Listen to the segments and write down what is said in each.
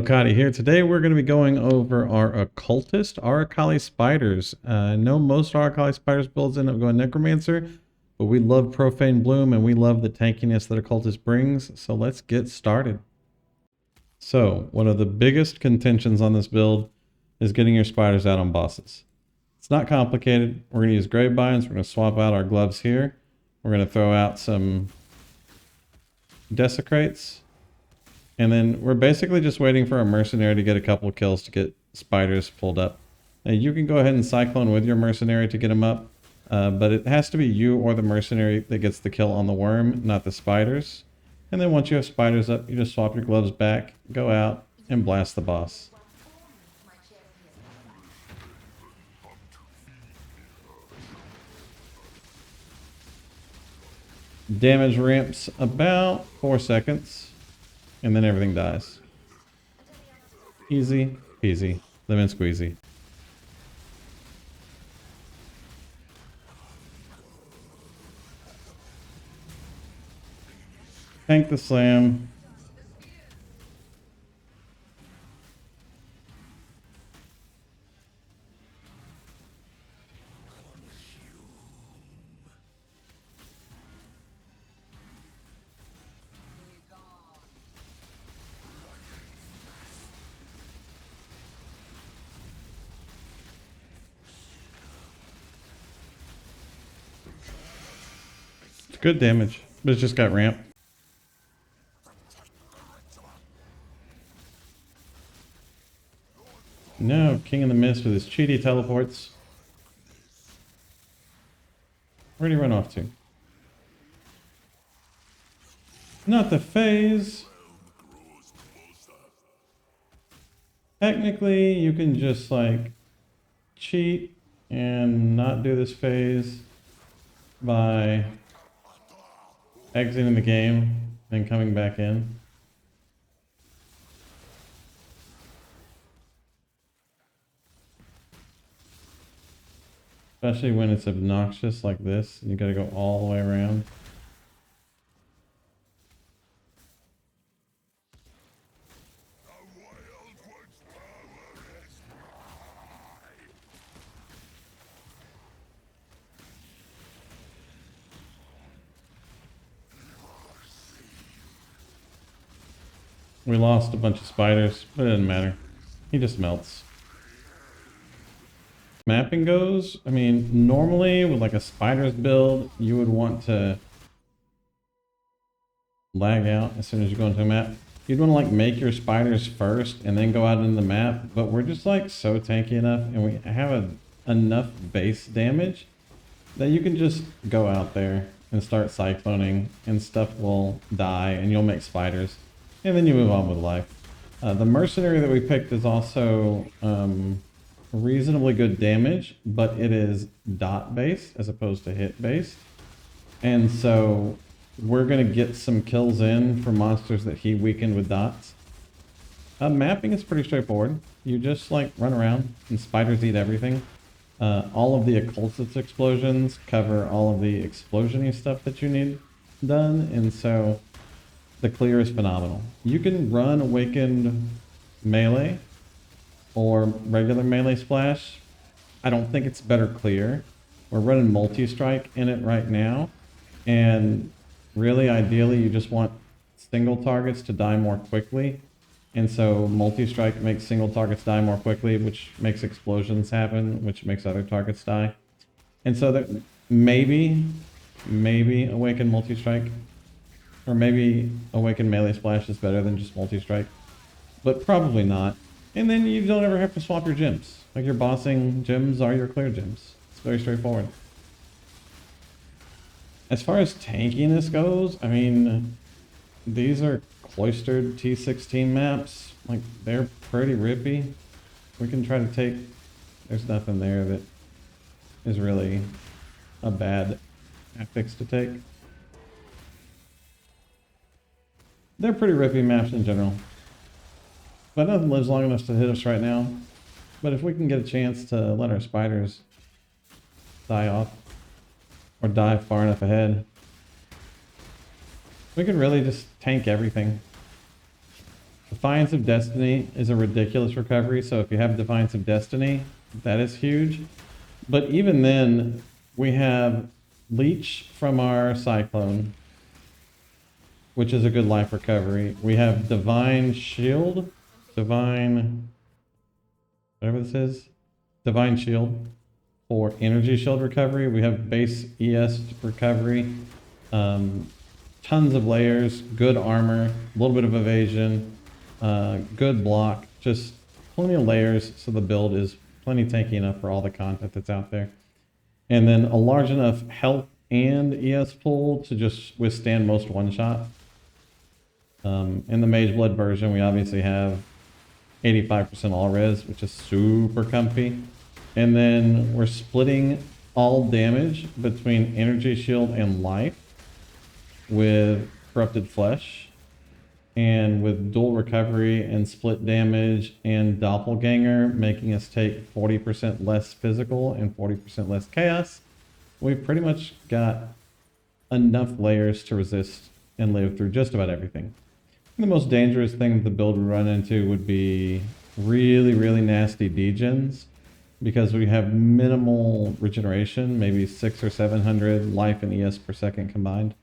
Arakali here. Today we're going to be going over our Occultist Arakali spiders. I know most Arakali spiders builds end up going Necromancer, but we love Profane Bloom and we love the tankiness that Occultist brings, so let's get started. So, one of the biggest contentions on this build is getting your spiders out on bosses. It's not complicated. We're going to use Grave Binds, we're going to swap out our gloves here. We're going to throw out some Desecrates. And then we're basically just waiting for a Mercenary to get a couple kills to get spiders pulled up. Now you can go ahead and Cyclone with your Mercenary to get them up, but it has to be you or the Mercenary that gets the kill on the worm, not the spiders. And then once you have spiders up, you just swap your gloves back, go out, and blast the boss. Damage ramps about 4 seconds. And then everything dies. Easy peasy, lemon squeezy. Tank the slam. Good damage, but it just got ramp. No, King in the Mist with his cheaty teleports. Where'd he run off to? Not the phase. Technically, you can just like cheat and not do this phase by exiting the game and coming back in. Especially when it's obnoxious like this, you gotta go all the way around. We lost a bunch of spiders, but it doesn't matter. He just melts. Mapping goes, I mean, normally with like a spiders build, you would want to lag out as soon as you go into a map. You'd want to like make your spiders first and then go out into the map, but we're just like so tanky enough and we have enough base damage that you can just go out there and start cycloning and stuff will die and you'll make spiders. And then you move on with life. The Mercenary that we picked is also reasonably good damage, but it is dot based as opposed to hit based. And so we're going to get some kills in for monsters that he weakened with dots. Mapping is pretty straightforward. You just like run around and spiders eat everything. All of the Occultist explosions cover all of the explosion-y stuff that you need done. And so the clear is phenomenal. You can run Awakened melee or regular melee splash. I don't think it's better clear. We're running multi-strike in it right now. And really, ideally, you just want single targets to die more quickly. And so multi-strike makes single targets die more quickly, which makes explosions happen, which makes other targets die. And so that maybe Awaken multi-strike. Or maybe Awaken melee splash is better than just multi-strike. But probably not. And then you don't ever have to swap your gems. Like your bossing gems are your clear gems. It's very straightforward. As far as tankiness goes, I mean, these are cloistered T16 maps. Like, they're pretty rippy. We can try to take... There's nothing there that is really a bad affix to take. They're pretty rippy maps in general. But nothing lives long enough to hit us right now. But if we can get a chance to let our spiders die off, or die far enough ahead, we could really just tank everything. Defiance of Destiny is a ridiculous recovery, so if you have Defiance of Destiny, that is huge. But even then, we have Leech from our Cyclone, which is a good life recovery. We have Divine Shield, Divine, whatever this is, Divine Shield for energy shield recovery. We have base ES recovery, tons of layers, good armor, a little bit of evasion, good block, just plenty of layers, so the build is plenty tanky enough for all the content that's out there. And then a large enough health and ES pool to just withstand most one-shot. In the Mage Blood version, we obviously have 85% all res, which is super comfy. And then we're splitting all damage between energy shield and life with corrupted flesh, and with dual recovery and split damage and doppelganger, making us take 40% less physical and 40% less chaos. We've pretty much got enough layers to resist and live through just about everything. And the most dangerous thing that the build would run into would be really, really nasty degens, because we have minimal regeneration, maybe 600 or 700 life and ES per second combined.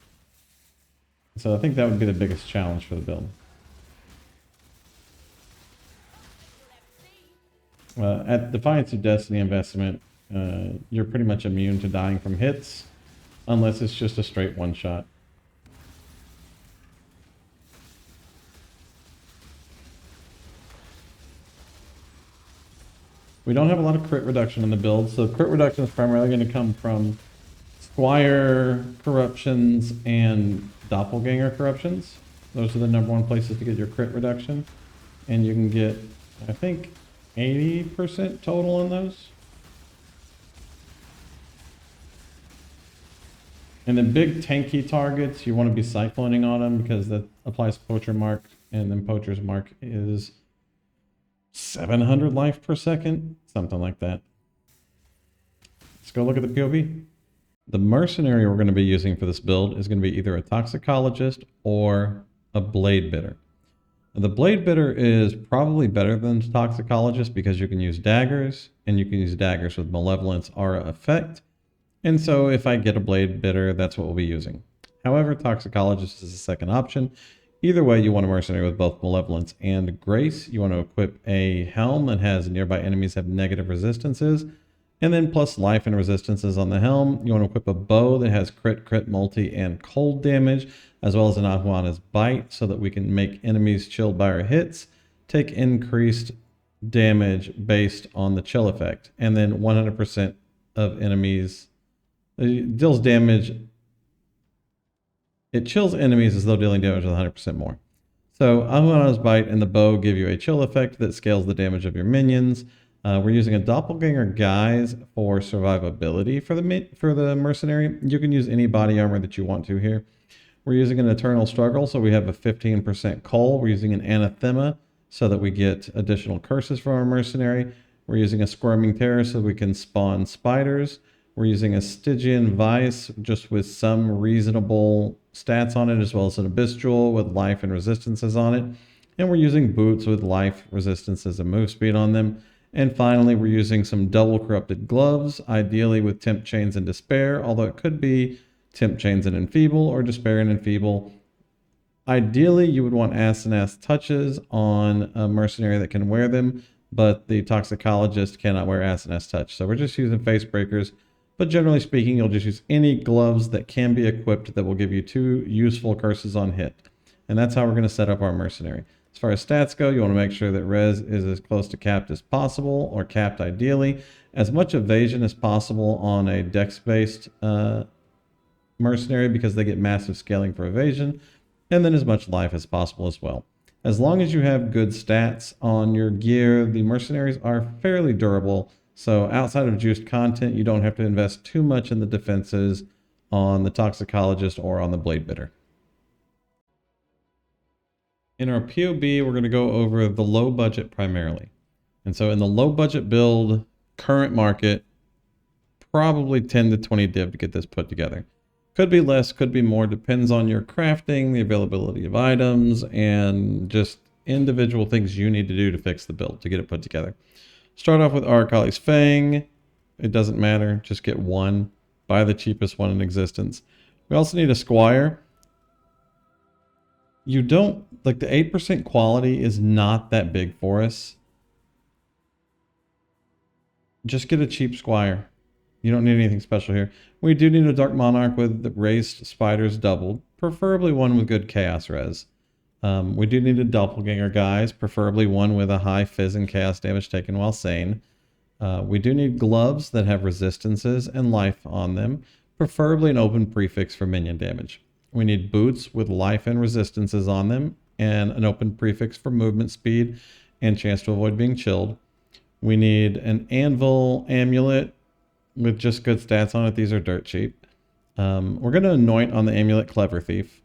So I think that would be the biggest challenge for the build. At Defiance of Destiny investment, you're pretty much immune to dying from hits, unless it's just a straight one-shot. We don't have a lot of crit reduction in the build, so crit reduction is primarily going to come from Squire corruptions and Doppelganger corruptions. Those are the #1 places to get your crit reduction. And you can get, I think, 80% total on those. And the big tanky targets, you want to be cycloning on them because that applies Poacher Mark, and then Poacher's Mark is 700 life per second, something like that. Let's go look at the POV. The Mercenary we're going to be using for this build is going to be either a Toxicologist or a Blade Bidder. The Blade Bidder is probably better than Toxicologist because you can use daggers, and you can use daggers with Malevolence Aura effect. And so if I get a Blade Bidder, that's what we'll be using. However, Toxicologist is the second option. Either way, you want a Mercenary with both Malevolence and Grace. You want to equip a helm that has nearby enemies have negative resistances, and then plus life and resistances on the helm. You want to equip a bow that has crit, multi, and cold damage, as well as an Ahuana's Bite, so that we can make enemies chilled by our hits take increased damage based on the chill effect. And then 100% of enemies, it deals damage. It chills enemies as though dealing damage with 100% more. So Ahuana's Bite and the bow give you a chill effect that scales the damage of your minions. We're using a Doppelganger Guise for survivability for the Mercenary. You can use any body armor that you want to here. We're using an Eternal Struggle, so we have a 15% Coal. We're using an Anathema so that we get additional curses from our Mercenary. We're using a Squirming Terror so we can spawn spiders. We're using a Stygian Vice just with some reasonable stats on it, as well as an Abyss Jewel with life and resistances on it. And we're using boots with life, resistances, and move speed on them. And finally, we're using some double corrupted gloves, ideally with Temp Chains and Despair, although it could be Temp Chains and Enfeeble or Despair and Enfeeble. Ideally, you would want Asenath Touches on a Mercenary that can wear them, but the Toxicologist cannot wear Asenath Touch. So we're just using Face Breakers, but generally speaking, you'll just use any gloves that can be equipped that will give you 2 useful curses on hit. And that's how we're going to set up our Mercenary. As far as stats go, you want to make sure that res is as close to capped as possible, or capped ideally. As much evasion as possible on a dex-based Mercenary because they get massive scaling for evasion, and then as much life as possible as well. As long as you have good stats on your gear, the Mercenaries are fairly durable, so outside of juiced content, you don't have to invest too much in the defenses on the Toxicologist or on the Blade Bidder. In our POB, we're going to go over the low budget primarily. And so in the low budget build, current market, probably 10 to 20 div to get this put together. Could be less, could be more, depends on your crafting, the availability of items, and just individual things you need to do to fix the build, to get it put together. Start off with Arakali's Fang. It doesn't matter. Just get one. Buy the cheapest one in existence. We also need a Squire. You don't, like the 8% quality is not that big for us. Just get a cheap Squire. You don't need anything special here. We do need a Dark Monarch with the raised spiders doubled. Preferably one with good Chaos Res. We do need a Doppelganger, guys. Preferably one with a high Fizz and Chaos damage taken while sane. We do need gloves that have resistances and life on them. Preferably an open prefix for minion damage. We need boots with life and resistances on them. And an open prefix for movement speed and chance to avoid being chilled. We need an Anvil Amulet with just good stats on it. These are dirt cheap. We're going to anoint on the Amulet Clever Thief.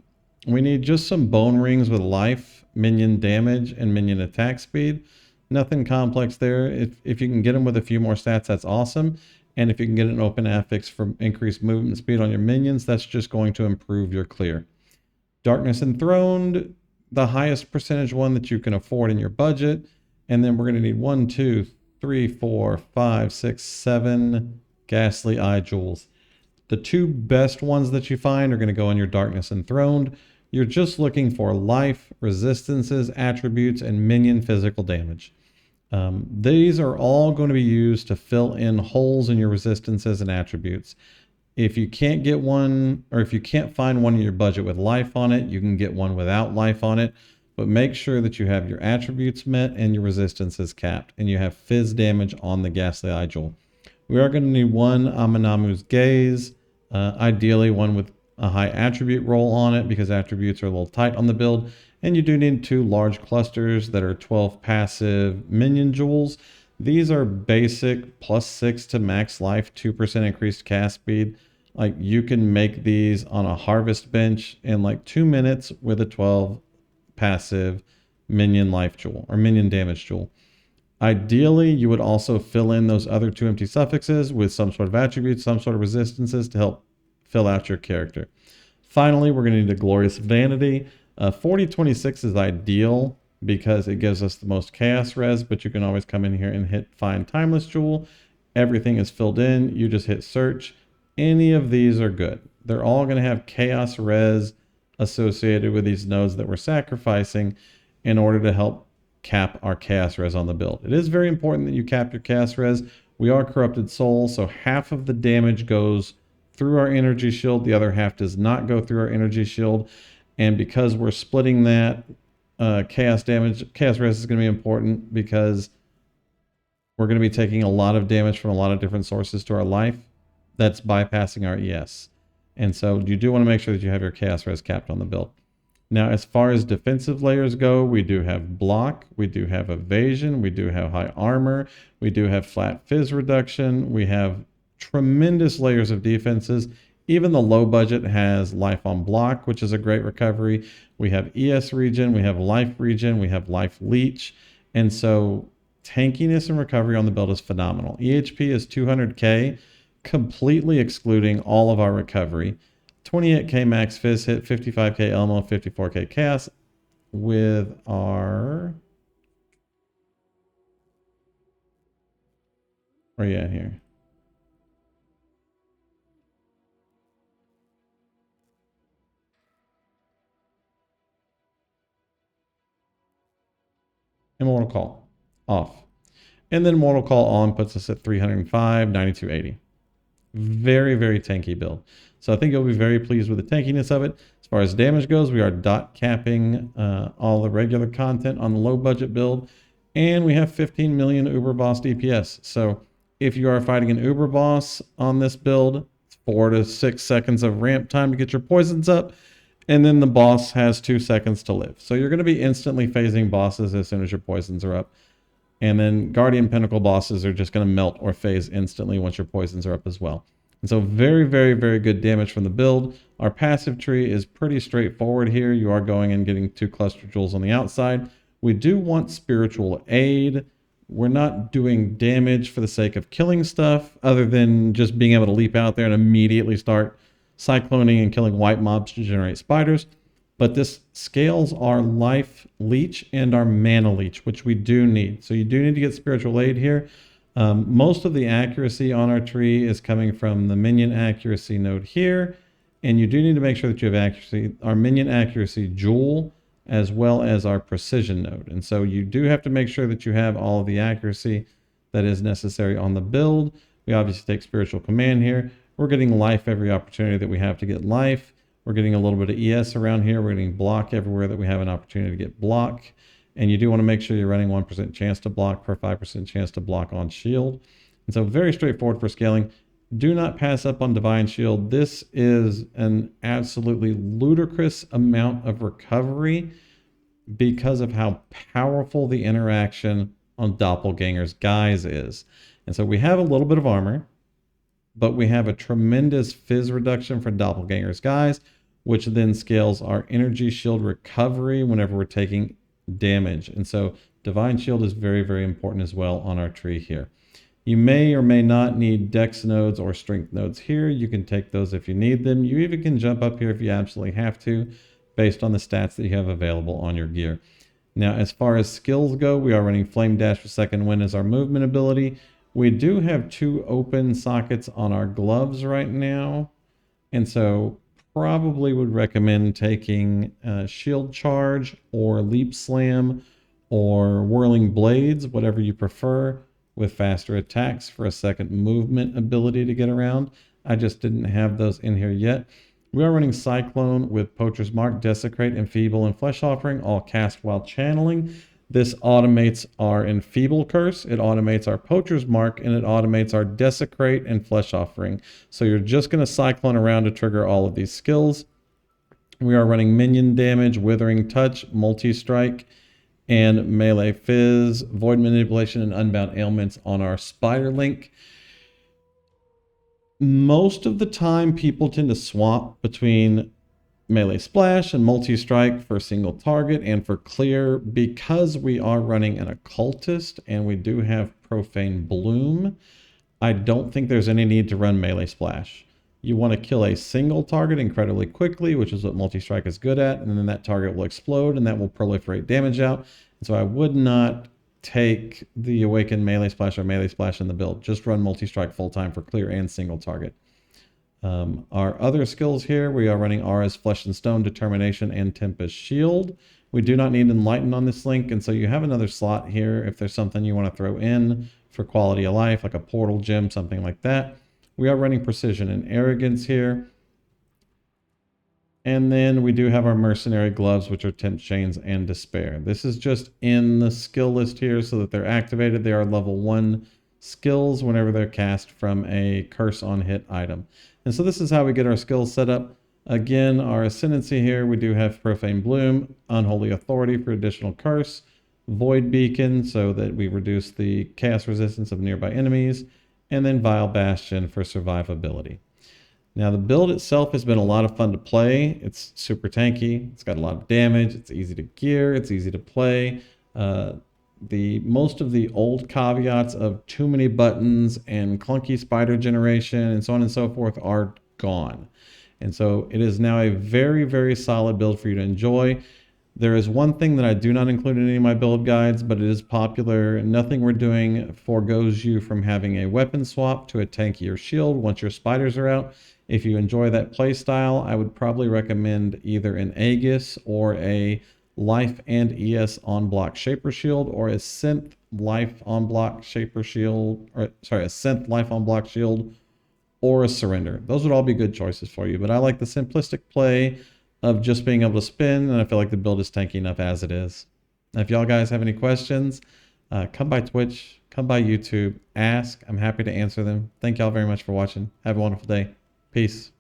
We need just some bone rings with life, minion damage, and minion attack speed. Nothing complex there. If you can get them with a few more stats, that's awesome. And if you can get an open affix for increased movement speed on your minions, that's just going to improve your clear. Darkness Enthroned, the highest percentage one that you can afford in your budget. And then we're going to need 1, 2, 3, 4, 5, 6, 7 Ghastly Eye Jewels. The two best ones that you find are going to go in your Darkness Enthroned. You're just looking for life, resistances, attributes, and minion physical damage. These are all going to be used to fill in holes in your resistances and attributes. If you can't get one, or if you can't find one in your budget with life on it, you can get one without life on it. But make sure that you have your attributes met and your resistances capped, and you have fizz damage on the Ghastly Eye Jewel. We are going to need one Aminamu's Gaze, ideally one with a high attribute roll on it, because attributes are a little tight on the build. And you do need 2 large clusters that are 12 passive minion jewels. These are basic +6 to max life, 2% increased cast speed. Like, you can make these on a harvest bench in like 2 minutes with a 12 passive minion life jewel or minion damage jewel. Ideally, you would also fill in those other 2 empty suffixes with some sort of attributes, some sort of resistances to help fill out your character. Finally, we're going to need a Glorious Vanity. 4026 is ideal because it gives us the most chaos res, but you can always come in here and hit Find Timeless Jewel. Everything is filled in. You just hit search. Any of these are good. They're all going to have chaos res associated with these nodes that we're sacrificing in order to help cap our chaos res on the build. It is very important that you cap your chaos res. We are Corrupted Soul, so half of the damage goes through our energy shield. The other half does not go through our energy shield. And because we're splitting that chaos res is going to be important because we're going to be taking a lot of damage from a lot of different sources to our life. That's bypassing our ES. And so you do want to make sure that you have your chaos res capped on the build. Now, as far as defensive layers go, we do have block, we do have evasion, we do have high armor, we do have flat fizz reduction, we have tremendous layers of defenses. Even the low budget has life on block, which is a great recovery. We have ES regen, we have life regen, we have life leech. And so tankiness and recovery on the build is phenomenal. EHP is 200k, completely excluding all of our recovery. 28k max fizz hit, 55k Elmo, 54k chaos with our... Where are you at here? And Mortal Call off. And then Mortal Call on puts us at 305, 9280. Very, very tanky build. So I think you'll be very pleased with the tankiness of it. As far as damage goes, we are dot capping all the regular content on the low budget build. And we have 15 million Uber Boss DPS. So if you are fighting an Uber Boss on this build, it's 4 to 6 seconds of ramp time to get your poisons up. And then the boss has 2 seconds to live. So you're going to be instantly phasing bosses as soon as your poisons are up. And then Guardian Pinnacle bosses are just going to melt or phase instantly once your poisons are up as well. And so very, very, very good damage from the build. Our passive tree is pretty straightforward here. You are going and getting 2 cluster jewels on the outside. We do want spiritual aid. We're not doing damage for the sake of killing stuff other than just being able to leap out there and immediately start cycloning and killing white mobs to generate spiders. But this scales our life leech and our mana leech, which we do need. So you do need to get spiritual aid here. Most of the accuracy on our tree is coming from the minion accuracy node here. And you do need to make sure that you have accuracy, our minion accuracy jewel, as well as our precision node. And so you do have to make sure that you have all of the accuracy that is necessary on the build. We obviously take spiritual command here. We're getting life every opportunity that we have to get life. We're getting a little bit of ES around here. We're getting block everywhere that we have an opportunity to get block. And you do want to make sure you're running 1% chance to block per 5% chance to block on shield. And so very straightforward for scaling. Do not pass up on Divine Shield. This is an absolutely ludicrous amount of recovery because of how powerful the interaction on Doppelganger's Guise is. And so we have a little bit of armor, but we have a tremendous fizz reduction for Doppelganger's Guise, which then scales our energy shield recovery whenever we're taking damage. And so Divine Shield is very, very important as well on our tree here. You may or may not need dex nodes or strength nodes here. You can take those if you need them. You even can jump up here if you absolutely have to, based on the stats that you have available on your gear. Now, as far as skills go, we are running Flame Dash for Second Wind as our movement ability. We do have 2 open sockets on our gloves right now. And so probably would recommend taking Shield Charge or Leap Slam or Whirling Blades, whatever you prefer, with faster attacks for a second movement ability to get around. I just didn't have those in here yet. We are running Cyclone with Poacher's Mark, Desecrate, Enfeeble, and Flesh Offering, all cast while channeling. This automates our Enfeeble Curse, it automates our Poacher's Mark, and it automates our Desecrate and Flesh Offering. So you're just going to Cyclone around to trigger all of these skills. We are running Minion Damage, Withering Touch, Multi-Strike, and Melee Fizz, Void Manipulation, and Unbound Ailments on our Spider Link. Most of the time, people tend to swap between Melee Splash and Multi-Strike for single target and for clear because we are running an Occultist and we do have Profane Bloom. I don't think there's any need to run Melee Splash. You want to kill a single target incredibly quickly, which is what Multi-Strike is good at, and then that target will explode and that will proliferate damage out. And so I would not take the Awakened Melee Splash or Melee Splash in the build. Just run Multi-Strike full time for clear and single target. Our other skills here, we are running Aura's Flesh and Stone, Determination, and Tempest Shield. We do not need Enlighten on this link, and so you have another slot here if there's something you want to throw in for quality of life, like a portal gem, something like that. We are running Precision and Arrogance here. And then we do have our Mercenary Gloves, which are Tempt Chains and Despair. This is just in the skill list here so that they're activated. They are level 1 skills whenever they're cast from a Curse on Hit item. And so this is how we get our skills set up. Again, our Ascendancy here, we do have Profane Bloom, Unholy Authority for additional Curse, Void Beacon so that we reduce the chaos resistance of nearby enemies, and then Vile Bastion for survivability. Now the build itself has been a lot of fun to play. It's super tanky, it's got a lot of damage, it's easy to gear, it's easy to play. Most of the old caveats of too many buttons and clunky spider generation and so on and so forth are gone. And so it is now a very, very solid build for you to enjoy. There is one thing that I do not include in any of my build guides, but it is popular. Nothing we're doing forgoes you from having a weapon swap to a tankier shield once your spiders are out. If you enjoy that play style, I would probably recommend either an Aegis or a Life and ES on block Shaper Shield or a Synth Life on block Shaper Shield, or sorry, a Synth Life on block Shield or a Surrender. Those would all be good choices for you, but I like the simplistic play of just being able to spin, and I feel like the build is tanky enough as it is. Now, if y'all guys have any questions, come by Twitch, come by YouTube, ask. I'm happy to answer them. Thank y'all very much for watching. Have a wonderful day. Peace.